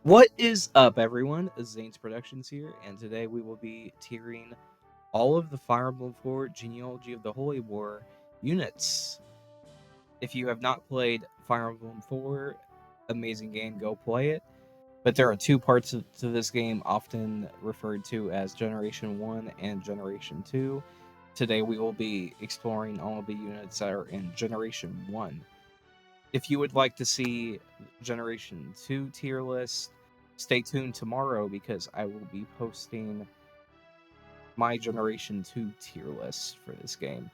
What is up, everyone? Zane's Productions here, and today we will be tiering all of the Fire Emblem 4 Genealogy of the Holy War units. If you have not played Fire Emblem 4, amazing game, go play it. But there are two parts to this game, often referred to as Generation 1 and Generation 2. Today we will be exploring all of the units that are in Generation 1. If you would like to see Generation 2 tier list, stay tuned tomorrow because I will be posting my Generation 2 tier list for this game.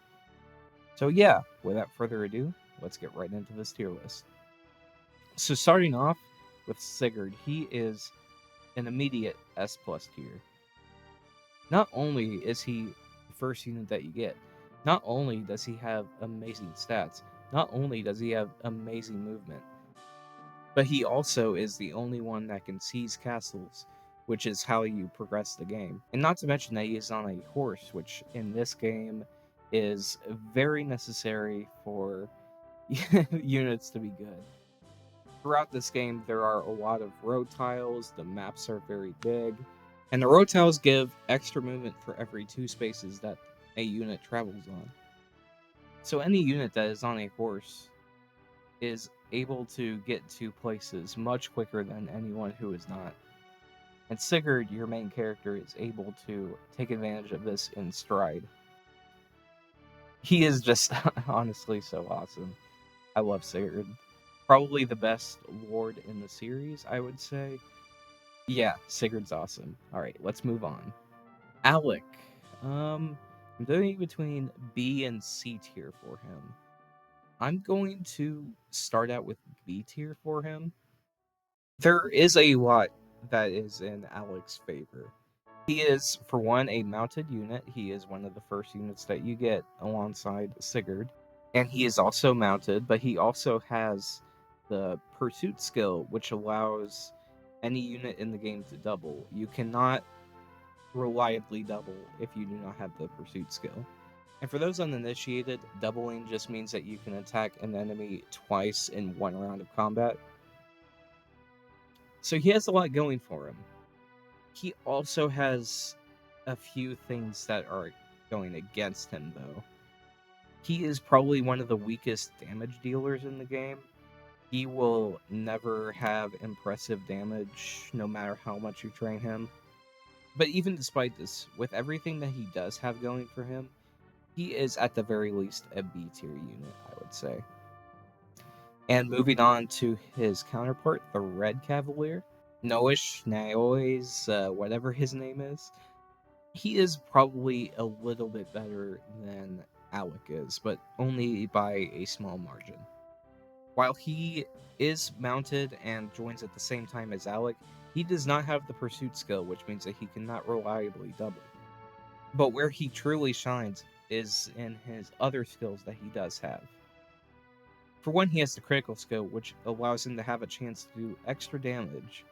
So yeah, without further ado, let's get right into this tier list. So starting off with Sigurd, he is an immediate S+ tier. Not only is he the first unit that you get, not only does he have amazing stats, not only does he have amazing movement, but he also is the only one that can seize castles, which is how you progress the game. And not to mention that he is on a horse, which in this game is very necessary for units to be good. Throughout this game, there are a lot of road tiles, the maps are very big, and the road tiles give extra movement for every 2 spaces that a unit travels on. So any unit that is on a horse is able to get to places much quicker than anyone who is not. And Sigurd, your main character, is able to take advantage of this in stride. He is just honestly so awesome. I love Sigurd. Probably the best lord in the series, I would say. Yeah, Sigurd's awesome. Alright, let's move on. Alec. I'm doing between B and C tier for him. I'm going to start out with B tier for him. There is a lot that is in Alec's favor. He is, for one, a mounted unit. He is one of the first units that you get alongside Sigurd. And he is also mounted, but he also has the pursuit skill, which allows any unit in the game to double. You cannot reliably double if you do not have the pursuit skill. And for those uninitiated, doubling just means that you can attack an enemy twice in one round of combat. So he has a lot going for him. He also has a few things that are going against him, though. He is probably one of the weakest damage dealers in the game. He will never have impressive damage, no matter how much you train him. But even despite this, with everything that he does have going for him, he is at the very least a B tier unit, I would say. And moving on to his counterpart, the Red Cavalier, Naoise, whatever his name is. He is probably a little bit better than Alec is, but only by a small margin. While he is mounted and joins at the same time as Alec, he does not have the pursuit skill, which means that he cannot reliably double. But where he truly shines is in his other skills that he does have. For one, he has the critical skill, which allows him to have a chance to do extra damage,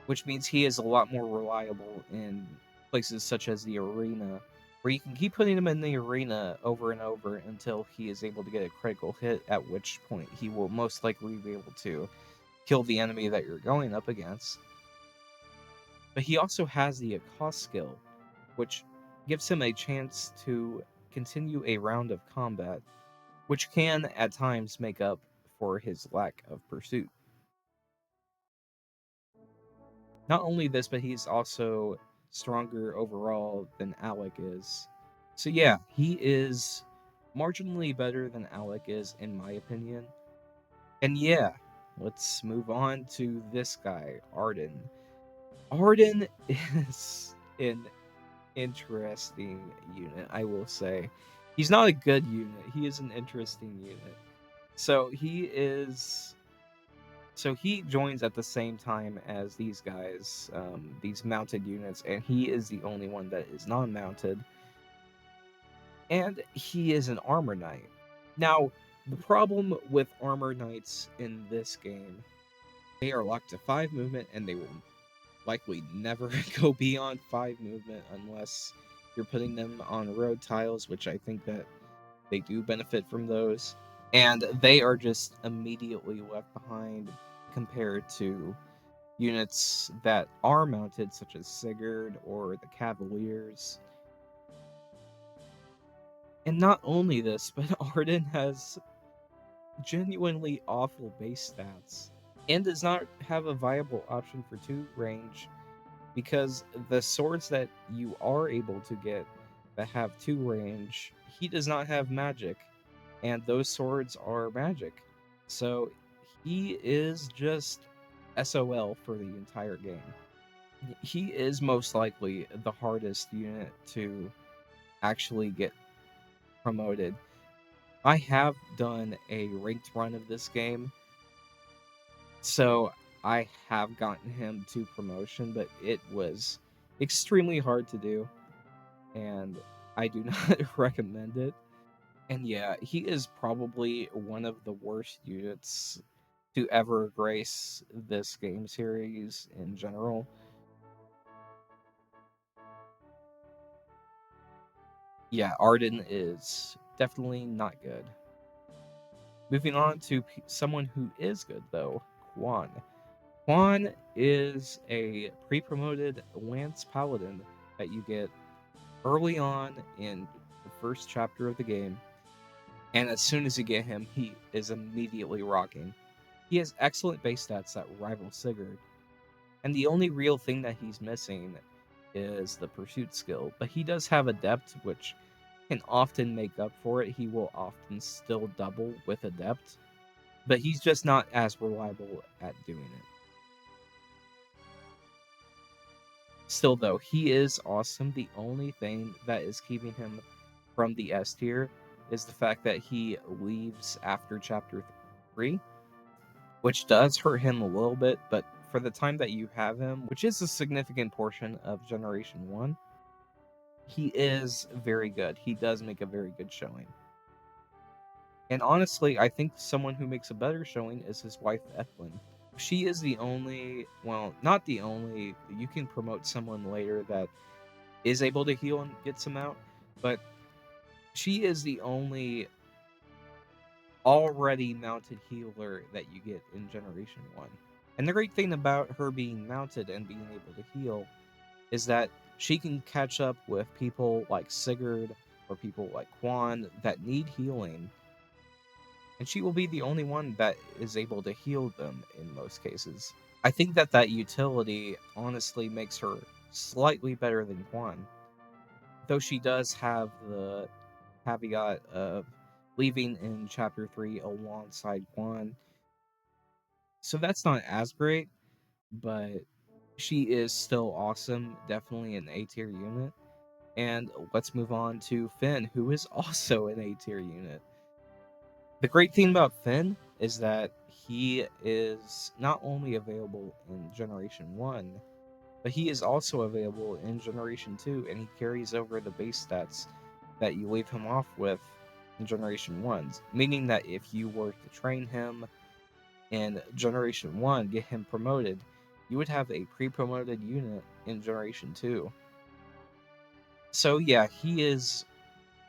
which means he is a lot more reliable in places such as the arena, where you can keep putting him in the arena over and over until he is able to get a critical hit, at which point he will most likely be able to kill the enemy that you're going up against. But he also has the accost skill, which gives him a chance to continue a round of combat, which can at times make up for his lack of pursuit. Not only this, but he's also stronger overall than Alec is. So yeah, he is marginally better than Alec is, in my opinion. And yeah, let's move on to this guy, Arden. Arden is an interesting unit, I will say. He's not a good unit, he is an interesting unit. So he joins at the same time as these guys, these mounted units, and he is the only one that is non-mounted. And he is an armor knight. Now, the problem with armor knights in this game, they are locked to 5 movement, and they will likely never go beyond 5 movement unless you're putting them on road tiles, which I think that they do benefit from those. And they are just immediately left behind compared to units that are mounted, such as Sigurd or the Cavaliers. And not only this, but Arden has genuinely awful base stats and does not have a viable option for 2 range, because the swords that you are able to get that have 2 range, he does not have magic, and those swords are magic. So he is just SOL for the entire game. He is most likely the hardest unit to actually get promoted. I have done a ranked run of this game, so I have gotten him to promotion, but it was extremely hard to do, and I do not recommend it. And yeah, he is probably one of the worst units to ever grace this game series in general. Yeah, Arden is definitely not good. Moving on to someone who is good, though, Quan. Quan is a pre-promoted Lance Paladin that you get early on in the first chapter of the game, and as soon as you get him, he is immediately rocking. He has excellent base stats that rival Sigurd, and the only real thing that he's missing is the pursuit skill, but he does have adept, which can often make up for it. He will often still double with adept, but he's just not as reliable at doing it. Still, though, he is awesome. The only thing that is keeping him from the S tier is the fact that he leaves after chapter 3, which does hurt him a little bit, but for the time that you have him, which is a significant portion of Generation 1, he is very good. He does make a very good showing. And honestly, I think someone who makes a better showing is his wife, Ethyln. She is the only, well, not the only, you can promote someone later that is able to heal and get some out, but she is the only already mounted healer that you get in Generation 1. And the great thing about her being mounted and being able to heal is that she can catch up with people like Sigurd or people like Quan that need healing, and she will be the only one that is able to heal them in most cases. I think that utility honestly makes her slightly better than Quan, though she does have the caveat of leaving in chapter 3 alongside Quan. So that's not as great, but she is still awesome, definitely an A tier unit. And let's move on to Finn, who is also an A tier unit. The great thing about Finn is that he is not only available in Generation 1, but he is also available in Generation 2, and he carries over the base stats that you leave him off with in Generation 1, meaning that if you were to train him in Generation 1, get him promoted, you would have a pre-promoted unit in Generation 2. So yeah, he is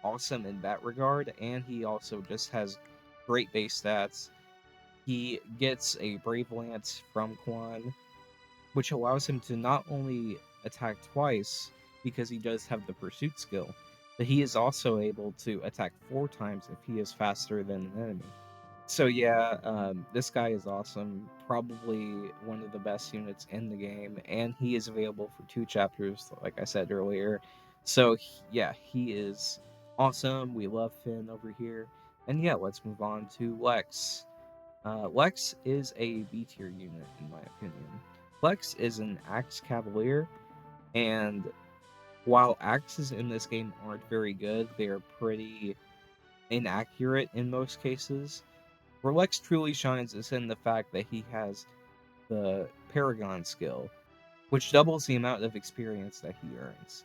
awesome in that regard, and he also just has great base stats. He gets a Brave Lance from Quan, which allows him to not only attack twice, because he does have the pursuit skill, but he is also able to attack 4 times if he is faster than an enemy. So yeah, this guy is awesome, probably one of the best units in the game, and he is available for 2 chapters, like I said earlier. So yeah, he is awesome. We love Finn over here. And yeah, let's move on to Lex. Lex is a B tier unit, in my opinion. Lex is an Axe Cavalier, and while axes in this game aren't very good, they are pretty inaccurate in most cases. Where Lex truly shines is in the fact that he has the Paragon skill, which doubles the amount of experience that he earns.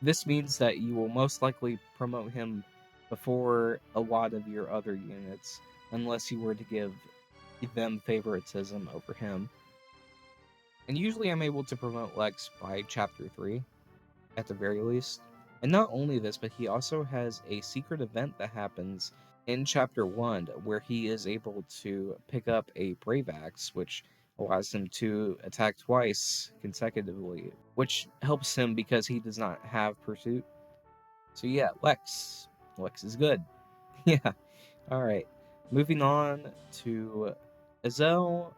This means that you will most likely promote him before a lot of your other units, unless you were to give them favoritism over him. And usually I'm able to promote Lex by chapter 3, at the very least. And not only this, but he also has a secret event that happens in chapter 1 where he is able to pick up a Brave Axe, which allows him to attack twice consecutively, which helps him because he does not have pursuit. So yeah, Lex. Lex is good. Yeah. Alright. Moving on to Azelle.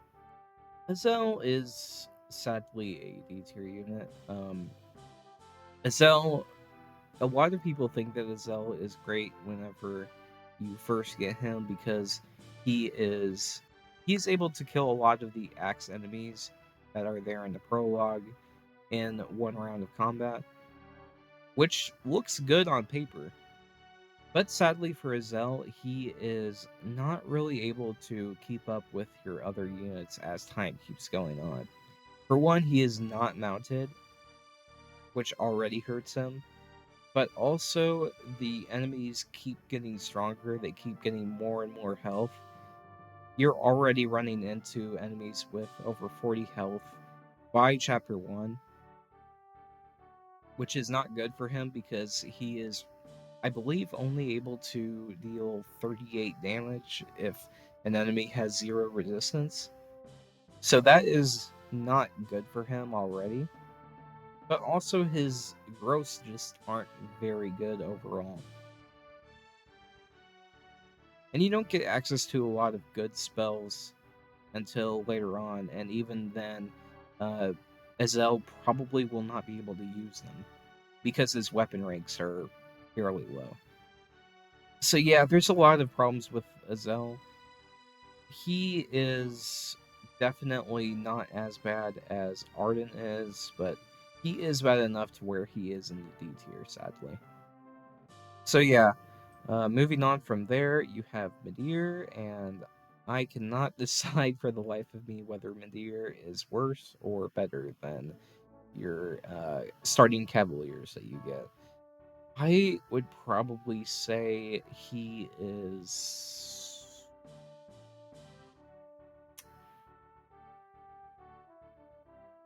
Azelle is sadly a D tier unit. Azelle, a lot of people think that Azelle is great whenever you first get him because he's able to kill a lot of the axe enemies that are there in the prologue in one round of combat, which looks good on paper. But sadly for Azelle, he is not really able to keep up with your other units as time keeps going on. For one, he is not mounted, which already hurts him, but also the enemies keep getting stronger, they keep getting more and more health. You're already running into enemies with over 40 health by chapter 1, which is not good for him because he is, I believe, only able to deal 38 damage if an enemy has 0 resistance. So that is not good for him already. But also his growths just aren't very good overall. And you don't get access to a lot of good spells until later on, and even then, Azelle probably will not be able to use them because his weapon ranks are fairly low. So yeah, there's a lot of problems with Azelle. He is definitely not as bad as Arden is, but he is bad enough to where he is in the D tier, sadly. So yeah, moving on from there, you have Midir, and I cannot decide for the life of me whether Midir is worse or better than your starting Cavaliers that you get. I would probably say he is.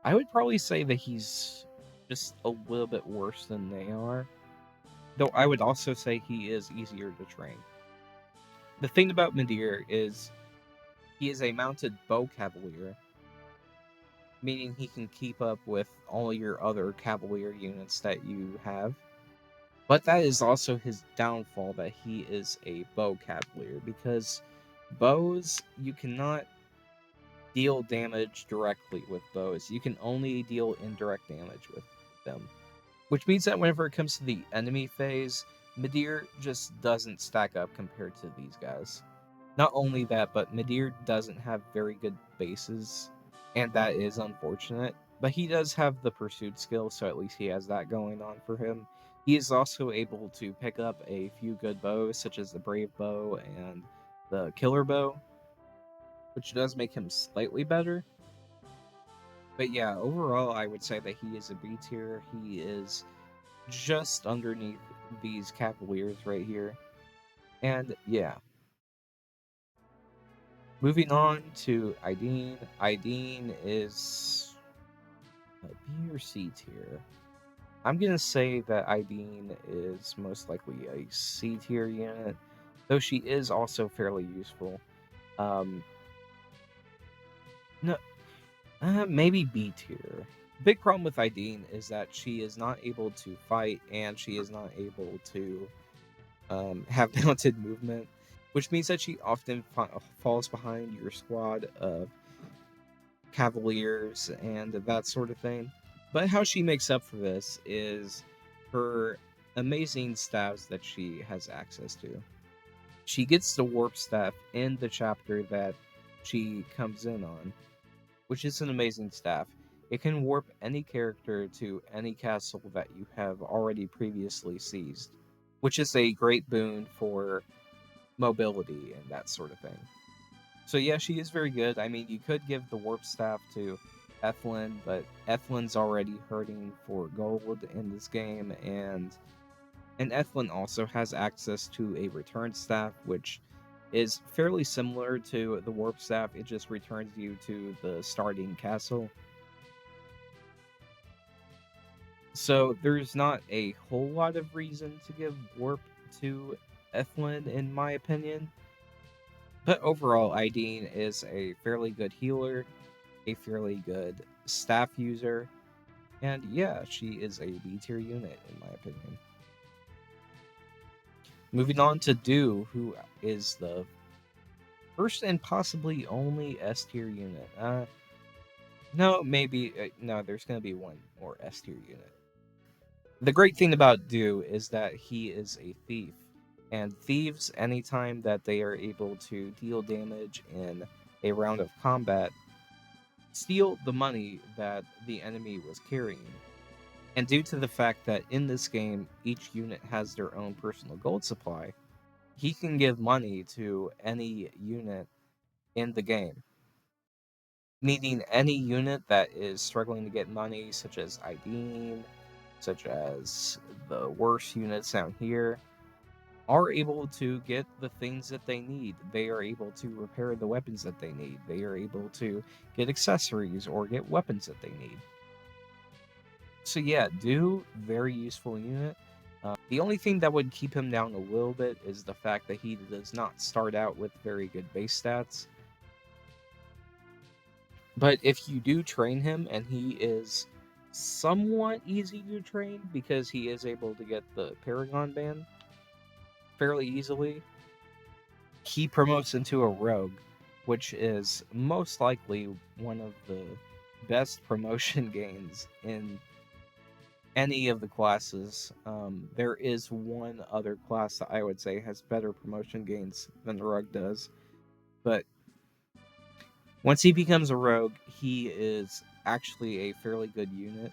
I would probably say that he's just a little bit worse than they are. Though I would also say he is easier to train. The thing about Midir is he is a mounted bow cavalier, meaning he can keep up with all your other cavalier units that you have. But that is also his downfall, that he is a bow cavalier, because bows, you cannot deal damage directly with bows. You can only deal indirect damage with them. Which means that whenever it comes to the enemy phase, Midir just doesn't stack up compared to these guys. Not only that, but Midir doesn't have very good bases, and that is unfortunate. But he does have the pursuit skill, so at least he has that going on for him. He is also able to pick up a few good bows, such as the Brave Bow and the Killer Bow, which does make him slightly better. But yeah, overall, I would say that he is a B tier. He is just underneath these Cavaliers right here. And yeah. Moving on to Aideen. Aideen is a B or C tier. I'm going to say that Aideen is most likely a C tier unit, though she is also fairly useful. No, maybe B tier. Big problem with Aideen is that she is not able to fight, and she is not able to have mounted movement, which means that she often falls behind your squad of Cavaliers and that sort of thing. But how she makes up for this is her amazing staffs that she has access to. She gets the warp staff in the chapter that she comes in on, which is an amazing staff. It can warp any character to any castle that you have already previously seized, which is a great boon for mobility and that sort of thing. So yeah, she is very good. I mean, you could give the warp staff to Ethyln, but Ethlyn's already hurting for gold in this game, and Ethyln also has access to a return staff, which is fairly similar to the warp staff. It just returns you to the starting castle. So there's not a whole lot of reason to give warp to Ethyln, in my opinion. But overall, Aideen is a fairly good healer. a fairly good staff user. And yeah, she is a B tier unit, in my opinion. Moving on to Do, who is the first and possibly only S tier unit. No, maybe. No, there's going to be one more S tier unit. The great thing about Do is that he is a thief. And thieves, anytime that they are able to deal damage in a round of combat, steal the money that the enemy was carrying. And due to the fact that in this game, each unit has their own personal gold supply, he can give money to any unit in the game. Meaning any unit that is struggling to get money, such as Aideen, such as the worst units down here, are able to get the things that they need. They are able to repair the weapons that they need. They are able to get accessories or get weapons that they need. So yeah, Do, very useful unit. The only thing that would keep him down a little bit is the fact that he does not start out with very good base stats. But if you do train him, and he is somewhat easy to train because he is able to get the Paragon band fairly easily, he promotes into a rogue, which is most likely one of the best promotion gains in any of the classes. There is one other class that I would say has better promotion gains than the rogue does, but once he becomes a rogue, he is actually a fairly good unit,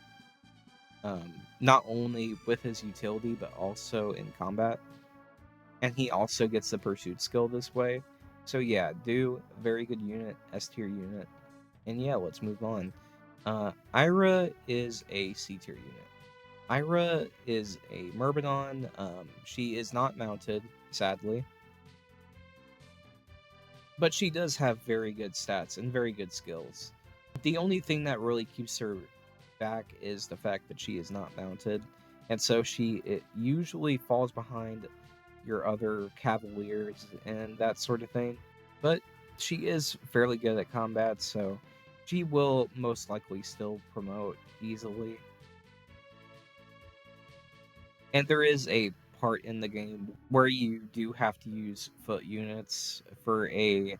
not only with his utility but also in combat, and he also gets the pursuit skill this way. So yeah, Do, very good unit, S tier unit, and yeah, let's move on. Ayra is a C tier unit. Ayra is a Myrmidon. She is not mounted, sadly, but she does have very good stats and very good skills. The only thing that really keeps her back is the fact that she is not mounted, and so it usually falls behind your other cavaliers and that sort of thing. But she is fairly good at combat, so she will most likely still promote easily. And there is a part in the game where you do have to use foot units for a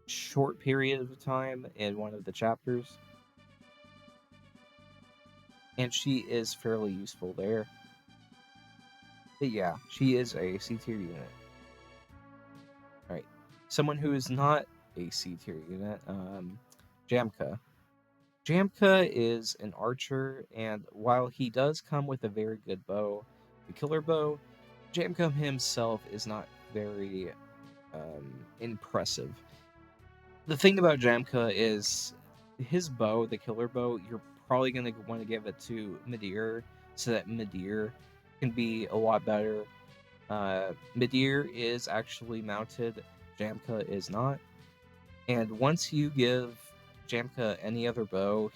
short period of time in one of the chapters. And she is fairly useful there. But yeah, she is a C tier unit. Alright. Someone who is not a C tier unit, Jamke. Jamke is an archer, and while he does come with a very good bow, the killer bow, Jamke himself is not very impressive. The thing about Jamke is his bow, the killer bow, you're probably going to want to give it to Midir so that Midir can be a lot better. Midir is actually mounted, Jamke is not. And once you give Jamke any other bow,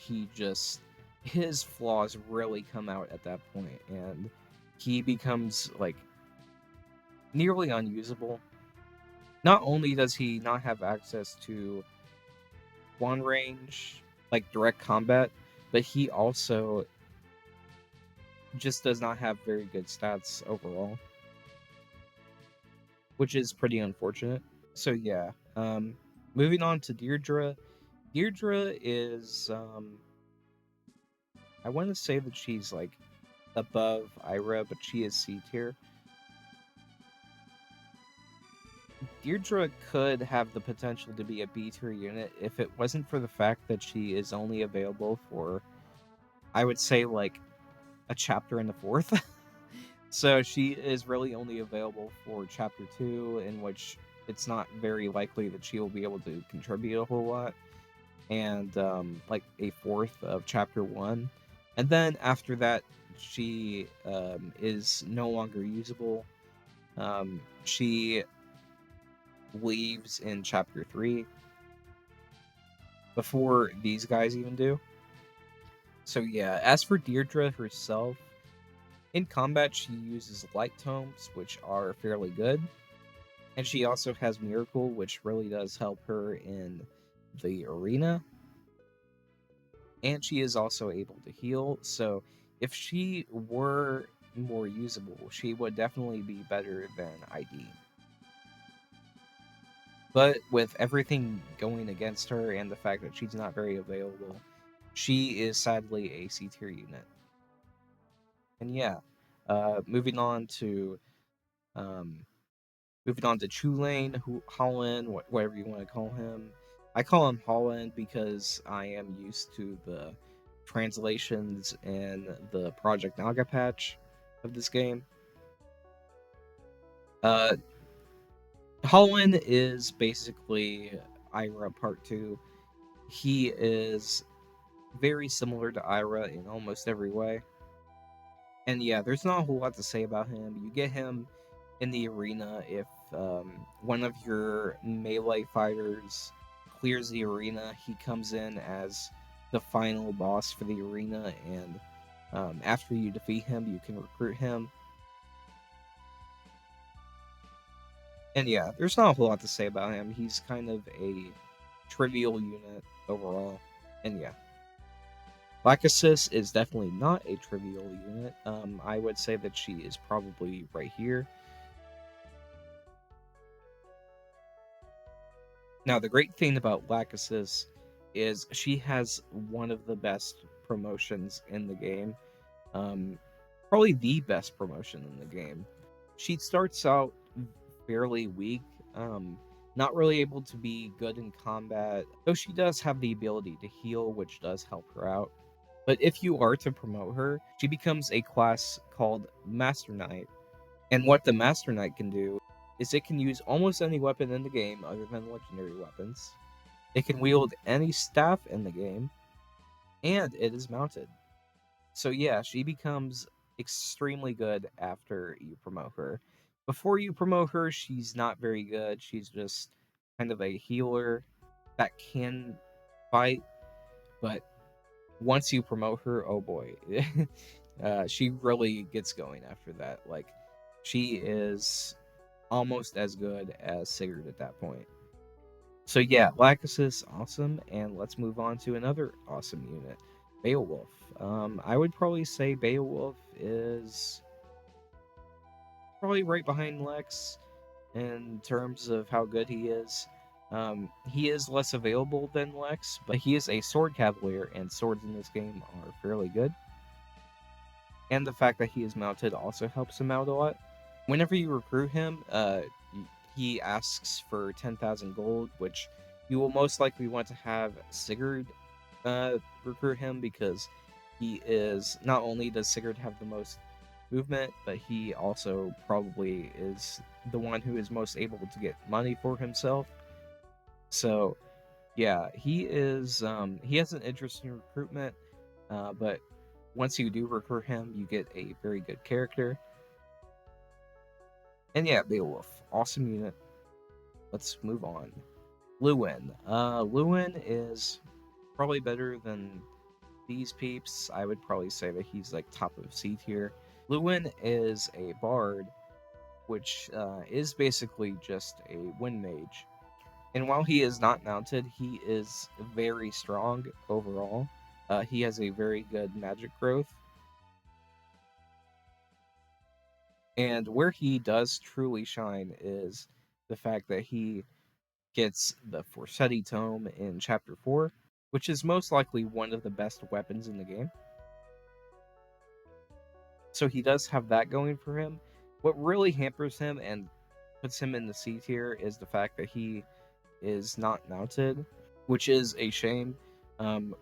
his flaws really come out at that point, and he becomes like nearly unusable. Not only does he not have access to Quan range, like direct combat, but he also just does not have very good stats overall, which is pretty unfortunate. So yeah, moving on to Deirdre. Deirdre is I want to say that she's like above Ayra, but she is C tier. Deirdre could have the potential to be a B tier unit if it wasn't for the fact that she is only available for, I would say, like a chapter in the fourth. So she is really only available for chapter 2, in which it's not very likely that she will be able to contribute a whole lot, and like a fourth of chapter 1. And then after that, she is no longer usable. She leaves in chapter 3 before these guys even do. So yeah, as for Deirdre herself, in combat she uses light tomes, which are fairly good, and she also has Miracle, which really does help her in the arena. and she is also able to heal. So if she were more usable, she would definitely be better than Aideen. But with everything going against her and the fact that she's not very available, she is sadly a C tier unit. And yeah, moving on to Chulainn, Holyn, whatever you want to call him. I call him Holyn because I am used to the translations and the Project Naga patch of this game. Holyn is basically Ayra Part 2. He is very similar to Ayra in almost every way. And yeah, there's not a whole lot to say about him. You get him in the arena if one of your melee fighters clears the arena. He comes in as the final boss for the arena, and after you defeat him, you can recruit him. And yeah, there's not a whole lot to say about him. He's kind of a trivial unit overall. And yeah. Lachesis is definitely not a trivial unit. I would say that she is probably right here. Now, the great thing about Lachesis is she has one of the best promotions in the game. Probably the best promotion in the game. She starts out fairly weak, not really able to be good in combat, though she does have the ability to heal, which does help her out. But if you are to promote her, she becomes a class called Master Knight. And what the Master Knight can do is it can use almost any weapon in the game other than legendary weapons. It can wield any staff in the game, and it is mounted. So yeah, she becomes extremely good after you promote her. Before you promote her, she's not very good. She's just kind of a healer that can fight, but once you promote her, oh boy, she really gets going after that. Like, she is almost as good as Sigurd at that point. So yeah, Lachesis, awesome, and let's move on to another awesome unit, Beowulf. I would probably say Beowulf is probably right behind Lex in terms of how good he is. He is less available than Lex, but he is a sword cavalier, and swords in this game are fairly good. And the fact that he is mounted also helps him out a lot. Whenever you recruit him, he asks for 10,000 gold, which you will most likely want to have Sigurd recruit him, because he is, not only does Sigurd have the most movement, but he also probably is the one who is most able to get money for himself. So yeah, he is he has an interesting recruitment, but once you do recruit him, you get a very good character. And yeah, Beowulf, awesome unit. Let's move on. Lewyn. Lewyn is probably better than these peeps. I would probably say that he's like top of C tier. Lewyn is a bard, which is basically just a wind mage. And while he is not mounted, he is very strong overall. He has a very good magic growth. And where he does truly shine is the fact that he gets the Forseti Tome in Chapter 4, which is most likely one of the best weapons in the game. So he does have that going for him. What really hampers him and puts him in the C tier is the fact that he is not mounted, which is a shame.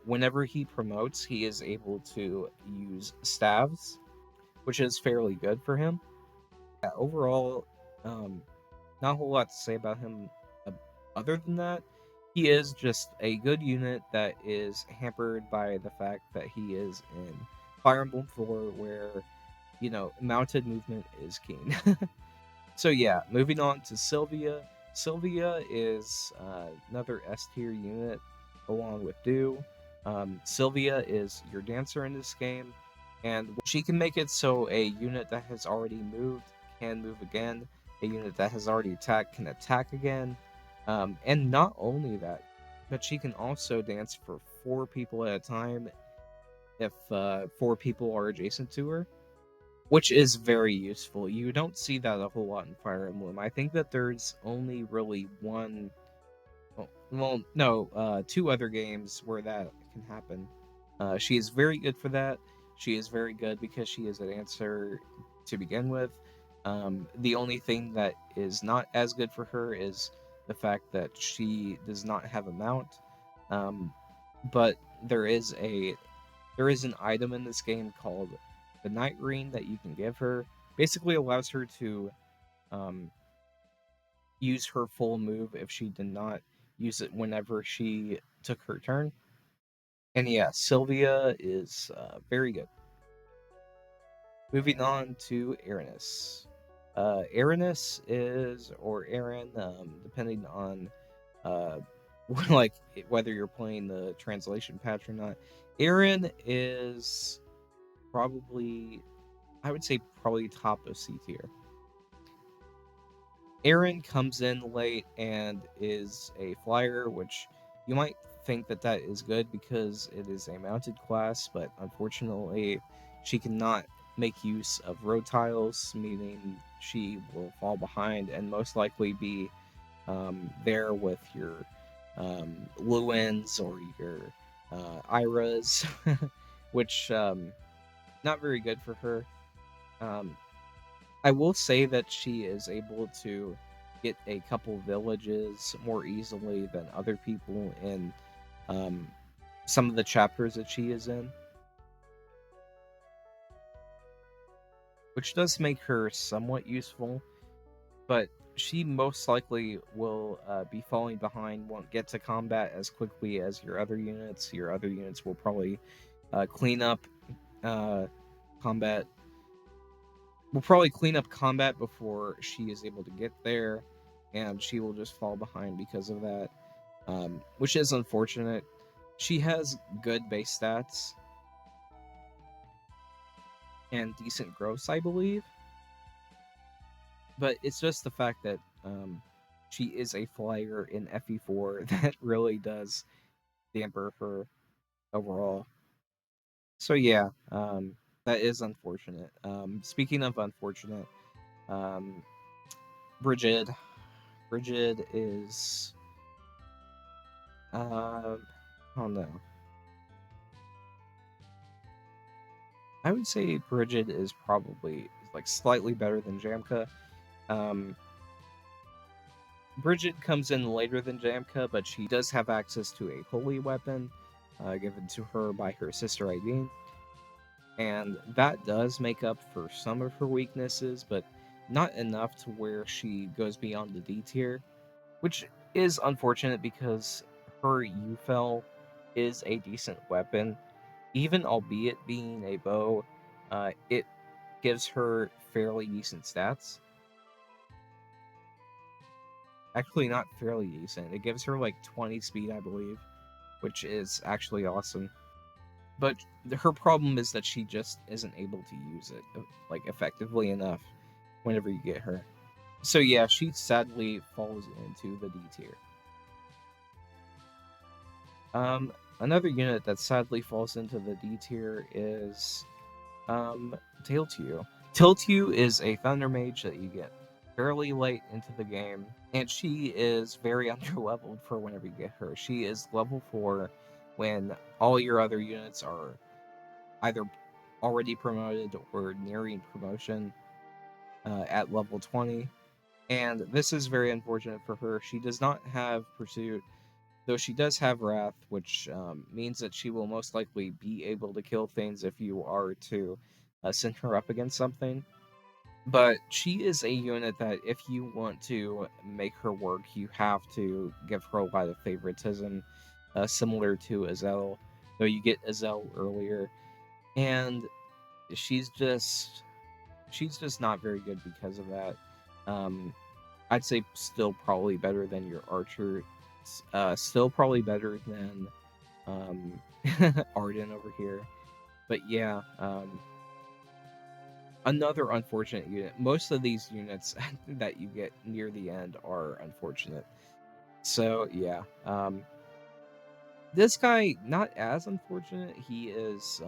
Whenever he promotes, he is able to use staves, which is fairly good for him. Yeah, overall, not a whole lot to say about him other than that. He is just a good unit that is hampered by the fact that he is in Fire Emblem 4, where, mounted movement is king. So yeah, moving on to Sylvia. Sylvia is another S tier unit along with Dew. Sylvia is your dancer in this game, and she can make it so a unit that has already moved can move again, a unit that has already attacked can attack again, and not only that, but she can also dance for 4 people at a time if 4 people are adjacent to her, which is very useful. You don't see that a whole lot in Fire Emblem. I think that there's only really one, well, no, 2 other games where that can happen. She is very good for that. She is very good because she is an answer to begin with. The only thing that is not as good for her is the fact that she does not have a mount. But there is an item in this game called the Night Ring that you can give her. Basically allows her to use her full move if she did not use it whenever she took her turn. And yeah, Sylvia is very good. Moving on to Erinys. Erinys is, or Aaron, depending on like whether you're playing the translation patch or not. Aaron is probably, I would say, probably top of C tier. Aaron comes in late and is a flyer, which you might think that that is good because it is a mounted class, but unfortunately, she cannot make use of road tiles, meaning she will fall behind and most likely be there with your Lewyns or your Ayras, which not very good for her. I will say that she is able to get a couple villages more easily than other people in some of the chapters that she is in, which does make her somewhat useful, but she most likely will be falling behind, won't get to combat as quickly as your other units. Your other units will probably clean up combat. Will probably clean up combat before she is able to get there, and she will just fall behind because of that, which is unfortunate. She has good base stats and decent growth, I believe, but it's just the fact that she is a flyer in FE4 that really does damper her overall. So yeah, that is unfortunate. Speaking of unfortunate, um, Brigid. Brigid is, oh no. I would say Brigid is probably like slightly better than Jamke. Um, Brigid comes in later than Jamke, but she does have access to a holy weapon given to her by her sister Aideen, and that does make up for some of her weaknesses, but not enough to where she goes beyond the D tier, which is unfortunate because her UFL is a decent weapon. Even albeit being a bow, it gives her fairly decent stats. Actually, not fairly decent. It gives her like 20 speed, I believe, which is actually awesome. But her problem is that she just isn't able to use it like effectively enough whenever you get her. So yeah, she sadly falls into the D tier. Another unit that sadly falls into the D tier is Tailtiu. Tailtiu is a Thunder Mage that you get fairly late into the game, and she is very underleveled for whenever you get her. She is level 4 when all your other units are either already promoted or nearing promotion at level 20. And this is very unfortunate for her. She does not have Pursuit, though she does have Wrath, which means that she will most likely be able to kill things if you are to send her up against something. But she is a unit that if you want to make her work, you have to give her a lot of favoritism, similar to Azelle, though you get Azelle earlier. And she's just not very good because of that. I'd say still probably better than your Archer. Still probably better than Arden over here. But yeah, another unfortunate unit. Most of these units that you get near the end are unfortunate. So yeah, This guy, not as unfortunate. He is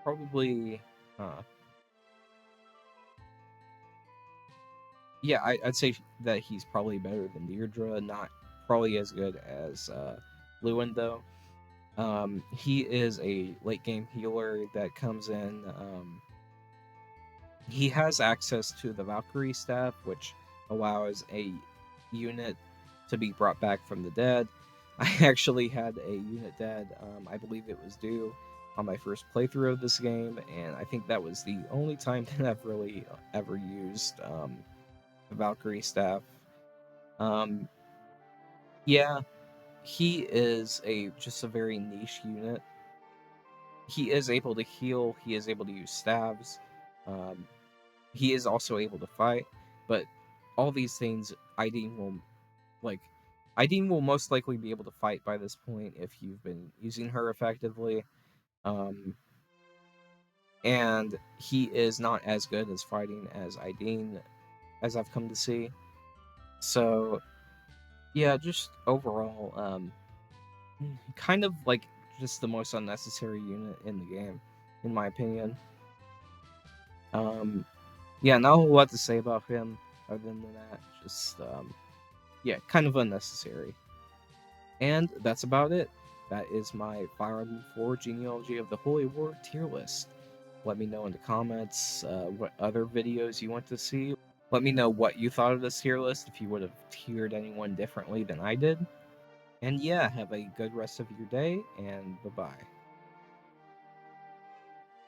probably, uh, yeah, I'd say that he's probably better than Deirdre. Not probably as good as Lewyn though. He is a late game healer that comes in. He has access to the Valkyrie staff, which allows a unit to be brought back from the dead. I actually had a unit dead. I believe it was due on my first playthrough of this game, and I think that was the only time that I've really ever used the Valkyrie staff. Um, yeah, he is a just a very niche unit. He is able to heal. He is able to use staves. Um, he is also able to fight, but all these things Aideen will like. Aideen will most likely be able to fight by this point if you've been using her effectively. Um, and he is not as good as fighting as Aideen, as I've come to see. So yeah, just overall, kind of like just the most unnecessary unit in the game, in my opinion. Um, yeah, not a whole lot to say about him other than that. Just yeah, kind of unnecessary. And that's about it. That is my Fire Emblem 4 Genealogy of the Holy War tier list. Let me know in the comments what other videos you want to see. Let me know what you thought of this tier list, if you would have tiered anyone differently than I did. And yeah, have a good rest of your day, and bye-bye.